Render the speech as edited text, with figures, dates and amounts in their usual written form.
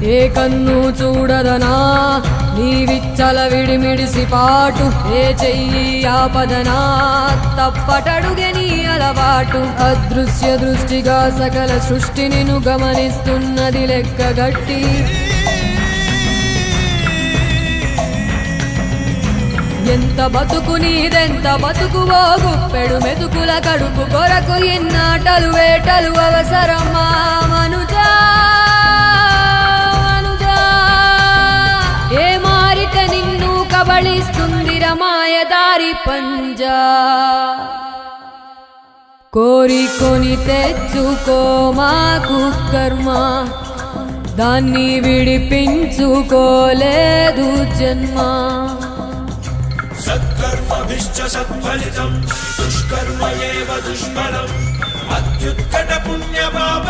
ఏ కన్ను చూడదనా నీవిచ్చల విడిమిడిసి పాటు ఏ చెయ్యి ఆపదనా తప్పటడుగే నీ అలవాటు అదృశ్య దృష్టిగా సకల సృష్టిని ను గమనిస్తున్నది లెక్కగట్టి ఎంత బతుకు నీదెంత బతుకువో గుప్పెడు మెతుకుల కడుపు కొరకు ఎన్నాటలు వేటలు అవసరమా మనుజా ఏ మారితే నిన్ను కబళిస్తుంది రమాయదారి పంజా కోరికొని తెచ్చుకో మాకు కర్మ దాన్ని విడిపించుకోలేదు జన్మ సత్కర్మభిశ్చ సత్ఫలితం దుష్కర్మ ఏవ దుష్ఫలం అత్యుత్కట పుణ్య పాప